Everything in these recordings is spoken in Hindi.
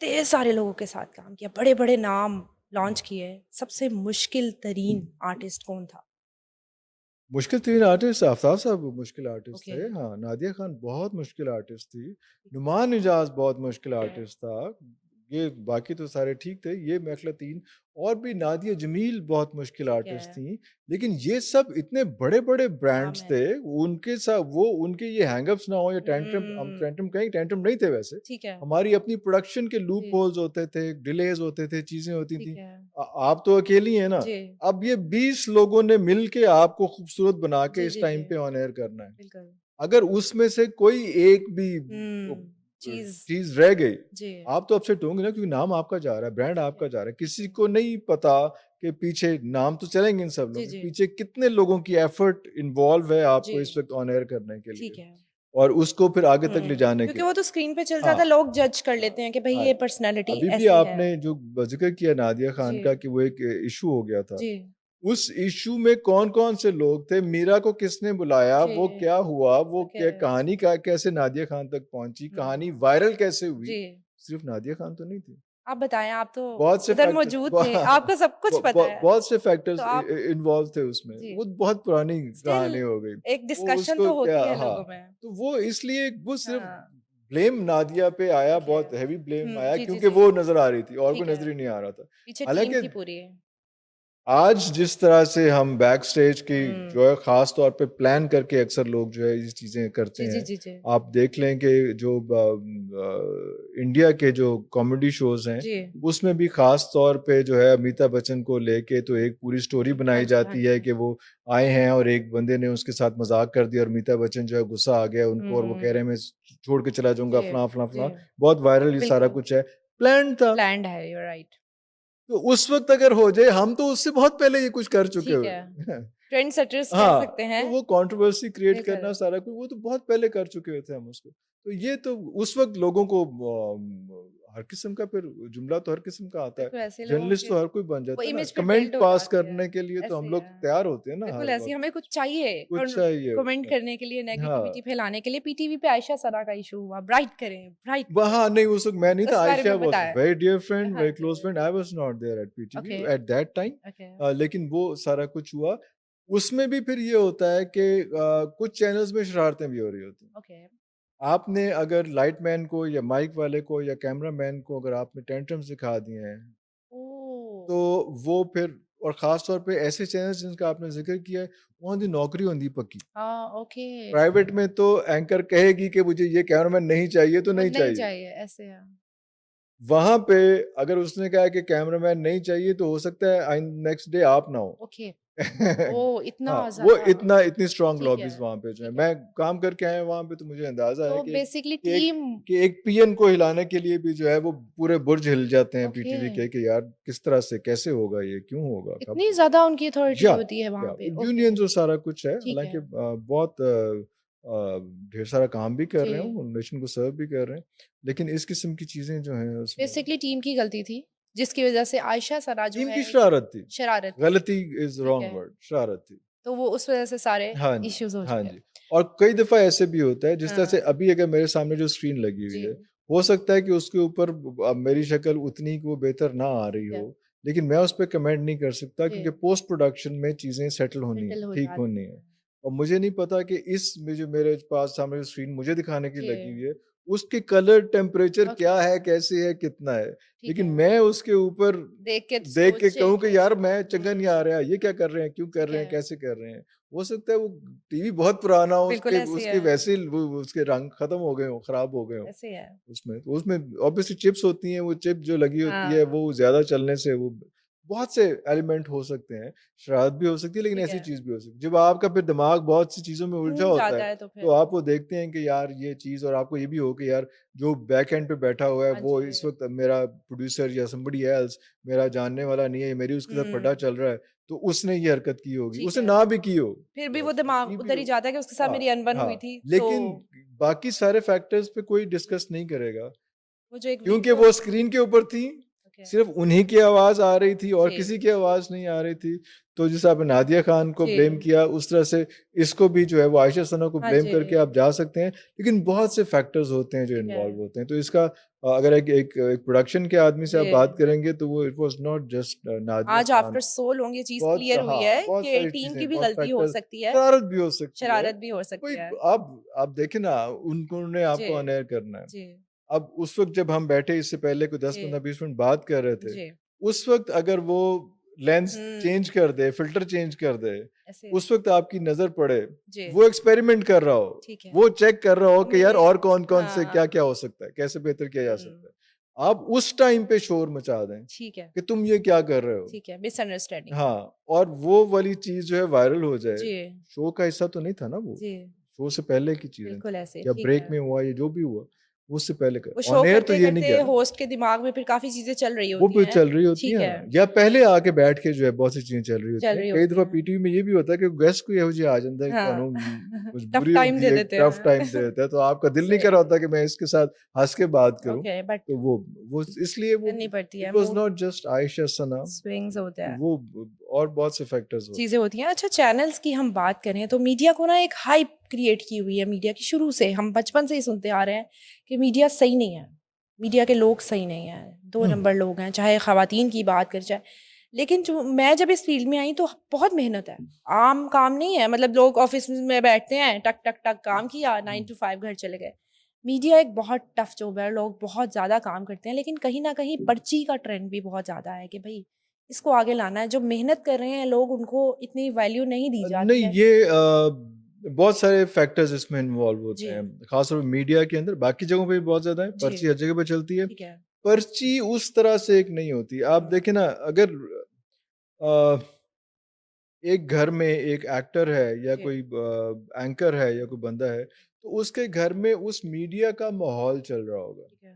इतने सारे लोगों के साथ काम किया, बड़े-बड़े नाम लॉन्च किए, सबसे मुश्किल तरीन आर्टिस्ट कौन था? मुश्किल 3 आर्टिस्ट आफ़ताब साहब मुश्किल आर्टिस्ट ओके, थे। हाँ, नादिया खान बहुत मुश्किल आर्टिस्ट थी। नुमान इजाज़ बहुत मुश्किल आर्टिस्ट था। ये बाकी तो सारे ठीक थे। ये मेरे ख़्याल 3 और भी नादिया जमील बहुत मुश्किल ठीक आर्टिस्ट है, थीं। लेकिन ये सब इतने बड़े-बड़े नाम ब्रांड्स है। थे, उनके साथ वो उनके ये हैंगअप्स ना हो या टेंट्रम हम हुँ, टेंट्रम कहें टेंट्रम नहीं थे वैसे। ठीक है, हमारी अपनी प्रोडक्शन के लूप जी, होल्स होते थे, डिलेज़ होते थे, चीज़ें होती ठीक थीं। है, आप तो अकेली हैं ना। जी, अब ये 20 लोगों ने मिल के आपको खूबसूरत बना के जी, इस जी, टाइम जी, पे ऑन एयर करना है। बिल्कुल। अगर उसमें से कोई एक भी चीज़ चीज़ रह गई, जी, आप तो अपसेट होंगे ना क्योंकि नाम आपका जा रहा है, ब्रांड ठीक है, आपका जा रहा है। किसी जी, को नहीं पता कि पीछे नाम तो चलेंगे इन सब जी, लोग, जी, पीछे कितने लोगों की एफर्ट इन्वॉल्व है आपको इस जी, वक़्त ऑन एयर करने के लिए ठीक है। और उसको फिर आगे तक ले जाने के क्योंकि वो तो स्क्रीन पे चल हाँ, जाता है, लोग जज कर हाँ, लेते हैं कि भई हाँ। ये पर्सनैलिटी अभी भी ऐसी है। आपने जो ज़िक्र किया नादिया खान का जी, कि वो एक इश्यू हो गया था। जी, उस इश्यू में कौन-कौन से लोग थे? मीरा को किसने बुलाया? जी, वो क्या हुआ? वो ओके, क्या कहानी का कैसे नादिया खान तक पहुँची? कहानी हुँ, वायरल कैसे हुई? जी। सिर्फ़ नादिया खान तो नहीं थी। आप बताएँ, आप तो बहुत से उधर फैक्टर्स मौजूद थे, आपको सब कुछ पता है। बहुत से तो फैक्टर्स आप इन्वॉल्व थे उसमें। जी, वो बहुत पुरानी स्टिल कहानी हो गई। एक वो डिस्कशन उसको तो क्या होती है हाँ, लोगों में। तो वो इसलिए वो सिर्फ़ हाँ, ब्लेम नादिया पे आया, ठीक है। बहुत हेवी ब्लेम आया जी, जी, क्योंकि जी, वो नज़र आ रही थी और ठीक कोई है। नज़र ही नहीं आ रहा था। पीछे टीम हालाँकि थी पूरी। आज जिस तरह से हम बैक स्टेज की हुँ। जो है ख़ास तौर पे प्लान करके अक्सर लोग जो है ये चीज़ें करते जी, जी, हैं। जी, जी। आप देख लें कि जो इंडिया के जो कॉमेडी शोज़ हैं, जी। उसमें भी ख़ास तौर पे जो है अमिताभ बच्चन को लेके तो एक पूरी स्टोरी हाँ बनाई जी, हाँ जाती है जी। कि वो आए हैं और एक बंदे ने उसके साथ मज़ाक कर दिया और अमिताभ बच्चन जो है गुस्सा आ गया उनको और वो कह रहे हुँ। हैं मैं छोड़ के चला जाऊँगा जी, फलाँ, फलाँ, जी। फलाँ। बहुत वायरल ये सारा बिल्कुल, कुछ है। प्लान्ड था। प्लैन्ड है, यू आर राइट। तो उस वक़्त अगर हो जाए हम तो उससे बहुत पहले ये कुछ कर चुके ठीक हुए है। हैं। ट्रेंड सेटर्स कह हाँ, सकते हैं। तो वो कंट्रोवर्सी क्रिएट बिल्कुल। करना सारा कुछ वो तो बहुत पहले कर चुके हुए थे हम उसको। तो ये तो उस वक़्त लोगों को हर किस्म का फिर जुमला तो हर किस्म का आता है। बिल्कुल, ऐसे लोगों जर्नलिस्ट की तो हर कोई बन वो जाता है ना। इमेज फिर कमेंट बिल्ड हो पास जाती है। करने के लिए तो हम ऐसे लोग है। तैयार होते हैं ना बिल्कुल हर ऐसे ही वक़्त। हमें कुछ चाहिए कुछ चाहिए कमेंट उसमें। करने के लिए, नेगेटिविटी हाँ। फैलाने के लिए पीटीवी पे आयशा सना का इश्यू हुआ, ब्राइट करें, ब्राइट करें। वहाँ नहीं उस वक़्त मैं नहीं था। उस बारे आयशा में वाज़ बताएँ। वेरी डियर फ्रेंड, हाँ वेरी जी। Close friend. I was not there at PTV okay, at that time. Okay. लेकिन वो सारा कुछ हुआ। उसमें भी फिर ये होता है कि कुछ चैनल्स में शरारतें भी हो रही होती हैं। ओके। आपने अगर लाइटमैन को या माइक वाले को या कैमरामैन को अगर आपने टेंट्रम्स दिखा दिए हैं, ओह! तो वो फिर और ख़ास तौर पे ऐसे चैनल्स जिनका आपने ज़िक्र किया है, वहाँ दी नौकरी होंदी है पक्की। हाँ, ओके। प्राइवेट में तो एंकर कहेगी कि मुझे ये कैमरामैन नहीं चाहिए तो वो नहीं नहीं चाहिए। चाहिए, ऐसे है। वहाँ पे अगर उसने कहा कि कैमरामैन नहीं चाहिए तो हो सकता है नेक्स्ट डे आप ना हो। ओके। ओह! इतना हाँ, वो ज़्यादा इतनी स्ट्रॉन्ग ठीक है, लॉबीज़ वहाँ पे जो है। ठीक है। मैं काम करके आया हूँ वहाँ पे तो मुझे अंदाज़ा है तो कि बेसिकली कि एक टीम कि एक पीएन को हिलाने के लिए भी जो है वो पूरे बुर्ज हिल जाते हैं ओके, पीटीवी के कि यार किस तरह से कैसे होगा ये? क्यों होगा? कब इतनी होगा? ज़्यादा उनकी अथॉरिटी या होती है वहाँ पे, ओके, यूनियंस और सारा कुछ है। ठीक हालाँकि है। बहुत ढेर सारा काम भी कर रहे हैं जी, वो, नेशन को सर्व भी कर रहे हैं। लेकिन इस किस्म की चीज़ें जो हैं उसमें बेसिकली टीम की गलती थी, जिसकी वज़ह से आयशा सरा जो टीम है की एक शरारत थी। शरारत थी, गलती इज़ ठीक रॉन्ग है। वर्ड, शरारत थी। तो वो उस वज़ह से सारे हाँ जी, इश्यूज़ हो हाँ चुके। जी। और कई दफ़ा ऐसे भी होता है जिस तरह से हाँ, अभी अगर मेरे सामने जो स्क्रीन लगी हुई जी, है, हो सकता है कि उसके ऊपर मेरी शक्ल उतनी वो बेहतर ना आ रही ठीक है, हो, लेकिन मैं उस पे कमेंट नहीं कर सकता जी, क्योंकि पोस्ट प्रोडक्शन में चीज़ें सेटल होनी है, सेटल हो ठीक होनी जाती है। हैं। और मुझे नहीं पता कि इस में जो मेरे पास सामने जो स्क्रीन मुझे दिखाने की लगी जी, हुई है, उसके कलर टेम्परेचर ओके, क्या है, कैसे है, कितना है? ठीक लेकिन है। मैं उसके ऊपर देख के देख के सोचे कहूँ कि कि यार मैं चंगा नहीं आ हुँ, रहा, ये क्या कर रहे हैं, क्यों कर ठीक रहे हैं, है, कैसे कर रहे हैं? हो सकता है वो टीवी बहुत पुराना हो, बिल्कुल उसके ऐसे ही उसके है, वैसे ही वो उसके रंग खत्म हो गए हों, खराब हो गए हों ऐसे ही है। उसमें। तो उसमें ऑब्वियसली चिप्स होती हैं, वो चिप जो लगी होती है, हाँ, वो ज़्यादा चलने से वो बहुत से एलिमेंट हो सकते हैं। शरारत भी हो सकती है, लेकिन ठीक ऐसी है। चीज़ भी हो सकती है। जब आपका फिर दिमाग बहुत सी चीज़ों में उलझा घूम होता जाता है, है तो तो फिर आप वो देखते हैं कि यार ये चीज़ और आपको ये भी हो कि यार जो बैक एंड पे बैठा हुआ है, हाँ वो जी। इस वक़्त मेरा प्रोड्यूसर या समबडी एल्स मेरा जानने वाला नहीं है, मेरी उसके साथ हुँ, पड्डा चल रहा है, तो उसने ये हरकत की होगी। ठीक उसने है। ना भी की हो, फिर भी वो उसने की दिमाग भी उधर ही हो। जाता है कि उसके साथ हाँ, मेरी अनबन हुई हाँ, थी, तो लेकिन बाकी सारे फैक्टर्स पे कोई डिस्कस नहीं करेगा। वो जो एक क्योंकि वीडियो वो स्क्रीन के ऊपर थी, ओके, सिर्फ़ उन्हीं की आवाज़ आ रही थी और जी, किसी की आवाज़ नहीं आ रही थी। तो जैसे आपने नादिया खान को ब्लेम जी, किया, उस तरह से इसको भी जो है वो आयशा सना को हाँ ब्लेम जी, करके आप जा सकते हैं। लेकिन बहुत से फैक्टर्स होते हैं जो ठीक है। इन्वॉल्व होते हैं। तो इसका अगर एक प्रोडक्शन के आदमी से आप जी बात करेंगे तो वो it was not just Nadia आज खान। आफ्टर सो लॉन्ग ये चीज बहुत क्लियर हुई हाँ, है बहुत कि सारी टीम की चीज़ें, भी बहुत गलती हो फैक्टर्स, सकती है, शरारत भी हो सकती है। शरारत भी हो कोई सकती है। आप देखें ना, उन्होंने जी आपको ऑन एयर करना है। जी अब उस वक़्त जब हम बैठे इससे पहले कोई 10, जी 15, 20 मिनट बात कर रहे थे, जी उस वक़्त अगर वो लेंस चेंज हम्म कर दे, फ़िल्टर चेंज कर दे, ऐसे उस वक़्त आपकी नज़र पड़े, जी वो एक्सपेरिमेंट कर रहा हो, ठीक है वो चेक कर रहा हो तो कि यार मेरे और कौन-कौन से हाँ क्या-क्या हो सकता है, कैसे बेहतर किया जा हम्म सकता है। आप उस टाइम पे शोर मचा दें ठीक है कि तुम ये क्या कर रहे हो? ठीक है मिसअंडरस्टैंडिंग हाँ, और वो वाली चीज़ जो है वायरल हो जाए, जी शो का हिस्सा तो नहीं था ना वो, जी शो से पहले की चीज़ें बिल्कुल थी। ऐसे या ठीक ब्रेक है में हुआ या जो भी हुआ, वो उससे पहले का वो शो ऑन एयर तो करते ये नहीं करते गया ना। होस्ट के दिमाग में फिर काफी चीजें चल रही वो होती भी हैं चल रही होती ठीक हैं है या पहले आके बैठ के जो है बहुत सी चीज़ें चल रही होती चल हैं। रही कई होती दफ़ा हैं पीटीवी में ये भी होता है कि गेस्ट कोई ਇਹੋ ਜਿਹਾ आ ਜਾਂਦਾ है, हाँ ਤੁਹਾਨੂੰ टफ मजबूरी टाइम होती दे है, देते टफ हैं टाइम दे देता है, तो आपका दिल नहीं से कर रहा होता कि मैं इसके साथ हँस के बात करूँ। ओके बट तो वो इसलिए वो करनी पड़ती इट है was mood not just Ayesha Sana, swings होते हैं वो और बहुत से फैक्टर्स होते चीज़ें होती हैं अच्छा चैनल्स की हम बात करें तो मीडिया को ना एक हाइप क्रिएट की हुई है मीडिया की शुरू से हम बचपन से ही सुनते आ रहे हैं कि मीडिया सही नहीं है मीडिया के लोग सही नहीं हैं दो हैं। नंबर लोग हैं चाहे ख़वातीन की बात करें चाहे लेकिन जो मैं जब इस फील्ड में आई तो बहुत मेहनत है आम काम नहीं है मतलब लोग ऑफिस में बैठते हैं टक टक टक काम किया 9 to 5 घर चले गए मीडिया एक बहुत टफ जॉब है लोग बहुत ज़्यादा काम करते हैं लेकिन कहीं ना कहीं पर्ची का ट्रेंड भी बहुत ज़्यादा है कि भाई इसको आगे लाना है जो मेहनत कर रहे हैं लोग उनको इतनी वैल्यू नहीं दी जाती नहीं है ये बहुत सारे फैक्टर्स इसमें इन्वॉल्व होते जी हैं, खासतौर पर मीडिया के अंदर, बाकी जगहों पे भी बहुत ज़्यादा है, जी पर्ची हर जगह पे चलती है। ठीक है पर्ची उस तरह से एक नहीं होती। आप देखें ना, अगर अ, एक घर में एक एक्टर है या जी कोई एंकर है या कोई बंदा है, तो उसके घर में उस मीडिया का माहौल चल रहा होगा। ठीक है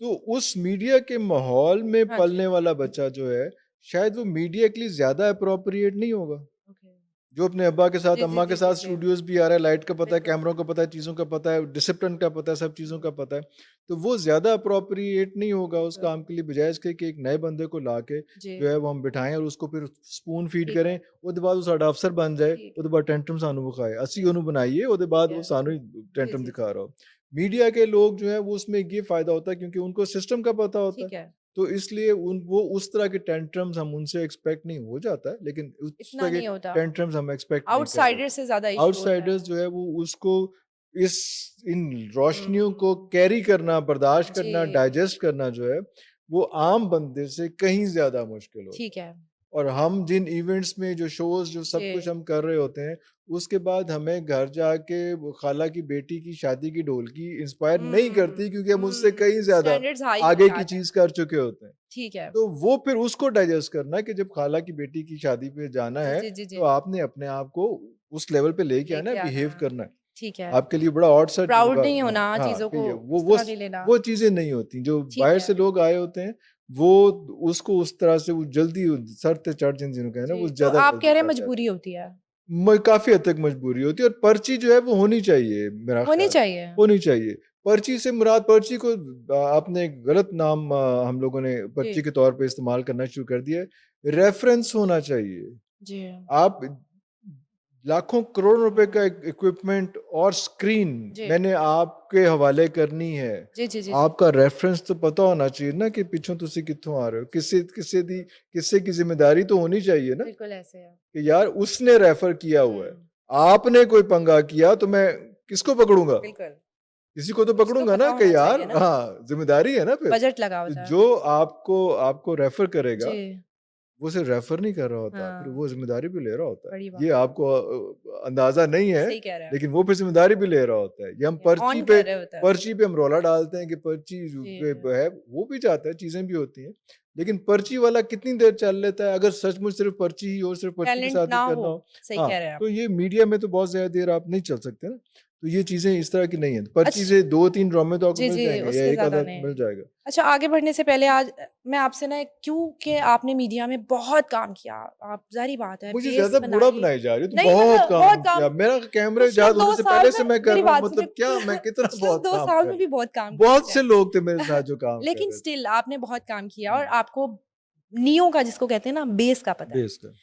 तो उस मीडिया के माहौल में हाँ जी पलने वाला बच्चा जो है, शायद वो मीडिया के लिए ज़्यादा एप्रोप्रिएट नहीं होगा। ओके जो अपने अब्बा के साथ, जी जी अम्मा के जी जी साथ जी स्टूडियोज़ भी आ रहा है, लाइट का पता है, बिल्कुल कैमरों का पता है, चीज़ों का पता है, डिसिप्लिन का पता है, सब चीज़ों का पता है। तो वो ज़्यादा एप्रोप्रिएट नहीं होगा उस बिल्कुल काम के लिए, बजाय इसके कि एक नए बंदे को लाके जी जो है वो हम बिठाएँ और उसको फिर स्पून फीड ठीक करें, है ਉਹਦੇ ਬਾਅਦ ਉਹ ਸਾਡਾ ਅਫਸਰ ਬਣ ਜਾਏ, ठीक ਉਹਦੇ ਬਾਅਦ ਟੈਂਟਰਮ ਸਾਨੂੰ ਵਿਖਾਏ। ਅਸੀਂ है ਉਹਨੂੰ ਬਣਾਈਏ, ਉਹਦੇ ठीक ਬਾਅਦ है वो सानू ही जी टेंट्रम जी दिखा जी रहा हो। मीडिया के लोग जो है वो उसमें ये फ़ायदा होता है क्योंकि उनको सिस्टम का पता होता है। ठीक है तो इसलिए वो उस तरह के टेंट्रम्स हम उनसे एक्सपेक्ट नहीं हो जाता है, लेकिन उस इतना तरह के नहीं होता टेंट्रम्स हम एक्सपेक्ट नहीं कर आउटसाइडर सकते। से ज्यादा इशू होता आउटसाइडर्स है जो है वो उसको इस इन रोशनियों को हम्म कैरी करना, बर्दाश्त जी करना, डाइजेस्ट करना जो है, वो आम बंदे से कहीं ज़्यादा मुश्किल होता ठीक है। है और हम जिन इवेंट्स में जो शोज़ जो सब कुछ जी हम कर रहे होते हैं, उसके बाद हमें घर जाके वो खाला की बेटी की शादी की ढोलकी इंस्पायर नहीं करती क्योंकि हम उससे कहीं ज़्यादा स्टैंडर्ड्स हाई होते आगे की जाते हैं चीज़ कर चुके होते हैं। ठीक है तो वो फिर उसको डाइजेस्ट करना है कि जब खाला की बेटी की शादी पे जाना जी है, जी जी जी तो आपने अपने आप को उस लेवल पे लेके आना है, लेके आना बिहेव करना है। ठीक है आपके लिए बड़ा ऑड सा प्राउड होगा। नहीं हाँ, होना हाँ, चीजों कि को ये उस तरह नहीं लेना वो चीज़ें नहीं होती, जो ठीक बाहर है से लोग आए होते हैं, वो उसको उस तरह से वो जल्दी सर पे चढ़ जिनको कहते हैं ना, जी वो तो ज़्यादा आप जल्दी कह रहे हैं चढ़ जाते मजबूरी होती है हैं। काफ़ी हद तक मजबूरी होती है और पर्ची जो है वो होनी चाहिए मेरा होनी ख़्याल है, चाहिए होनी चाहिए। पर्ची से मुराद पर्ची को आपने एक गलत नाम हम लोगों ने पर्ची जी के तौर पे इस्तेमाल करना शुरू कर दिया है। रेफ़रेंस होना चाहिए। जी आप लाखों करोड़ों रुपए का इक्विपमेंट और स्क्रीन जी मैंने आपके हवाले करनी है। जी जी जी जी आपका रेफ़रेंस तो पता होना चाहिए ना कि पिछों तुसी कित्थों आ रहे हो। किस्से की ज़िम्मेदारी तो होनी चाहिए ना बिल्कुल ऐसे है कि यार उसने रेफ़र किया हुआ है। हम्म आपने कोई पंगा किया तो मैं किसको पकड़ूँगा? बिल्कुल किसी को तो कुछ तो पकड़ूँगा पता ना होना कि यार चाहिए ना हाँ, ज़िम्मेदारी है ना फिर। बजट लगा तो होता है जो आपको आपको रेफ़र करेगा, जी वो सिर्फ रेफर नहीं कर रहा होता, फिर हाँ वो ज़िम्मेदारी भी ले रहा होता है। बड़ी ये बात आपको अंदाज़ा नहीं है, सही कह रहे हैं लेकिन वो फिर ज़िम्मेदारी भी ले रहा होता है। ये हम ऑन कर रहे होता है पर्ची पे हम रौला डालते हैं कि पर्ची जी पे है, वो भी जाता है, चीज़ें भी होती हैं। लेकिन पर्ची वाला कितनी देर चल लेता है, अगर सचमुच सिर्फ पर्ची ही हो, सिर्फ पर्ची के टैलेंट साथ ही ना करना हो हो। सही हाँ, कह रहे हैं आप तो ये मीडिया में तो बहुत ज़्यादा देर आप नहीं चल सकते ना। तो ये चीज़ें इस तरह की नहीं हैं। पर्ची अच्छा से 2-3 ड्रामे तो आपको जी मिल जी जाएँगे या उससे 1 ज्यादा आधा नहीं मिल जाएगा। अच्छा आगे बढ़ने से पहले आज मैं आपसे ना क्योंकि आपने मीडिया में बहुत काम किया आप जाहिर बात है मुझे बेस ज़्यादा बूढ़ा बनाई बनाई जा रही है, तो नहीं बहुत मतलब काम बहुत काम किया। मेरा कैमरा पिछले इजाद होने दो से साल पहले में से मैं कर मेरी रहा हूँ, बात सुनिए मतलब क्या मैं कितना पिछले बहुत दो काम साल कर में रहा भी बहुत काम हूँ। किया बहुत आपने से लोग थे मेरे साथ जो काम कर लेकिन रहे थे। स्टिल आपने बहुत काम किया और हुँ, आपको नियो का जिसको कहते हैं ना बेस का पता है बेस का।